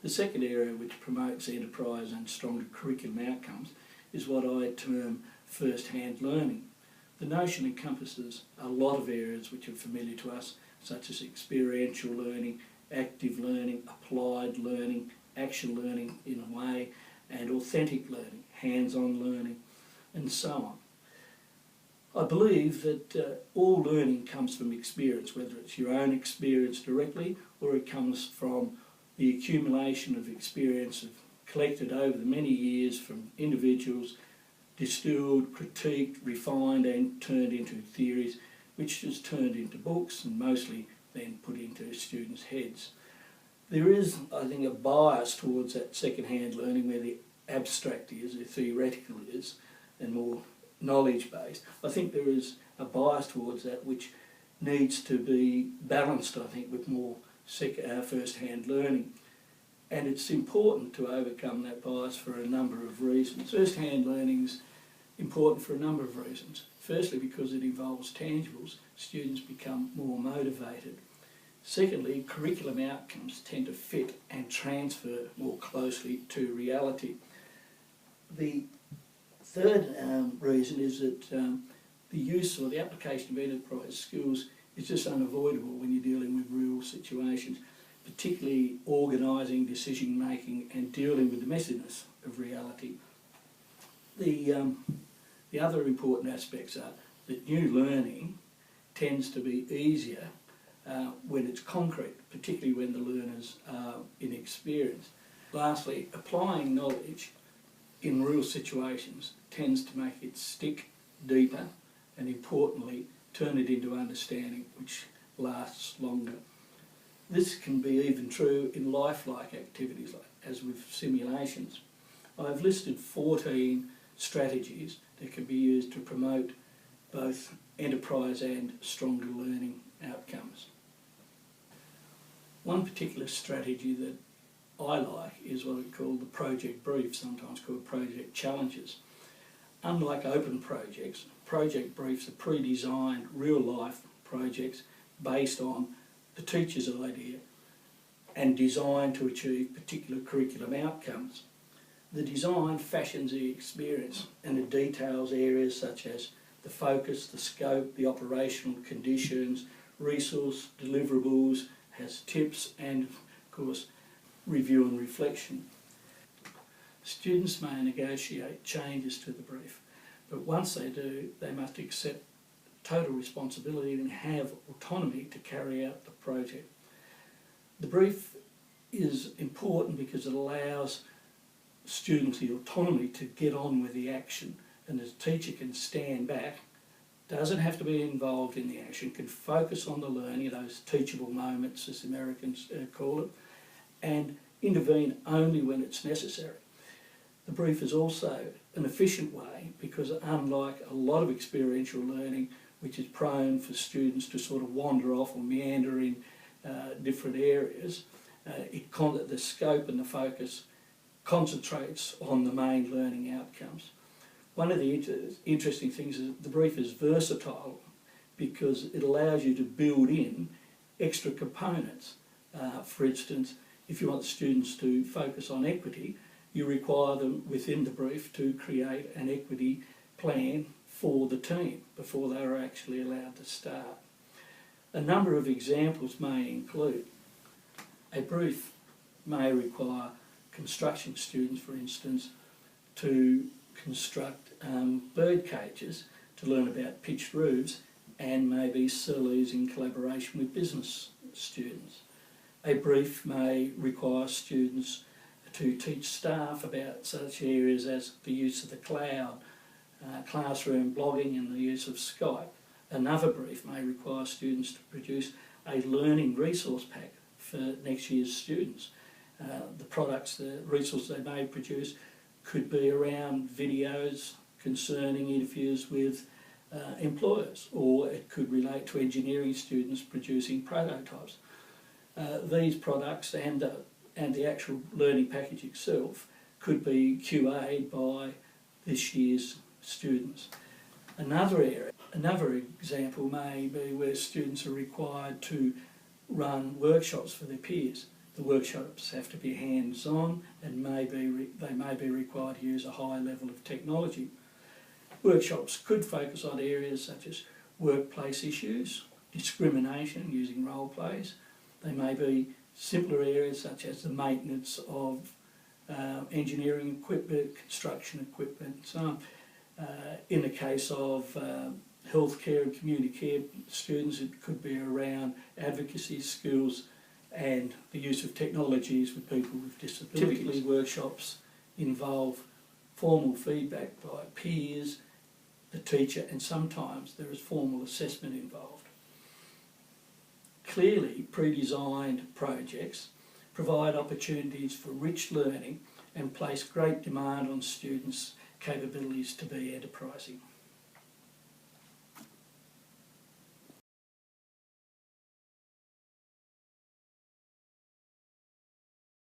The second area which promotes enterprise and stronger curriculum outcomes is what I term first-hand learning. The notion encompasses a lot of areas which are familiar to us, such as experiential learning, active learning, applied learning, action learning in a way, and authentic learning, hands-on learning, and so on. I believe that all learning comes from experience, whether it's your own experience directly or it comes from the accumulation of experience collected over the many years from individuals, distilled, critiqued, refined and turned into theories, which is turned into books and mostly then put into students' heads. There is, I think, a bias towards that second-hand learning where the abstract is, the theoretical is, and more knowledge-based. I think there is a bias towards that which needs to be balanced, I think, with more first-hand learning. And it's important to overcome that bias for a number of reasons. First-hand learning is important for a number of reasons. Firstly, because it involves tangibles, students become more motivated. Secondly, curriculum outcomes tend to fit and transfer more closely to reality. The third reason is that the use or the application of enterprise skills is just unavoidable when you're dealing with real situations, particularly organising, decision making and dealing with the messiness of reality. The other important aspects are that new learning tends to be easier when it's concrete, particularly when the learners are inexperienced. Lastly, applying knowledge in real situations tends to make it stick deeper and, importantly, turn it into understanding which lasts longer. This can be even true in lifelike activities, as with simulations. I've listed 14 strategies that can be used to promote both enterprise and stronger learning outcomes. One particular strategy that I like is what we call the project brief, sometimes called project challenges. Unlike open projects, project briefs are pre-designed real-life projects based on the teacher's idea and designed to achieve particular curriculum outcomes. The design fashions the experience and it details areas such as the focus, the scope, the operational conditions, resource deliverables, has tips and, of course, review and reflection. Students may negotiate changes to the brief, but once they do, they must accept total responsibility and have autonomy to carry out the project. The brief is important because it allows students the autonomy to get on with the action, and the teacher can stand back, doesn't have to be involved in the action, can focus on the learning, those teachable moments as the Americans call it, and intervene only when it's necessary. The brief is also an efficient way because, unlike a lot of experiential learning which is prone for students to sort of wander off or meander in different areas, the scope and the focus concentrates on the main learning outcomes. One of the interesting things is the brief is versatile because it allows you to build in extra components. For instance, if you want students to focus on equity, you require them within the brief to create an equity plan for the team before they are actually allowed to start. A number of examples may include a brief may require construction students, for instance, to construct bird cages to learn about pitched roofs and maybe sell these in collaboration with business students. A brief may require students to teach staff about such areas as the use of the cloud, classroom blogging and the use of Skype. Another brief may require students to produce a learning resource pack for next year's students. The resources they may produce could be around videos concerning interviews with employers, or it could relate to engineering students producing prototypes. These products and the actual learning package itself could be QA'd by this year's students. Another example may be where students are required to run workshops for their peers. The workshops have to be hands-on and they may be required to use a high level of technology. Workshops could focus on areas such as workplace issues, discrimination using role plays. They may be simpler areas such as the maintenance of engineering equipment, construction equipment, and so on. In the case of healthcare and community care students, it could be around advocacy skills and the use of technologies for people with disabilities. Typically workshops involve formal feedback by peers, the teacher, and sometimes there is formal assessment involved. Clearly, pre-designed projects provide opportunities for rich learning and place great demand on students' capabilities to be enterprising.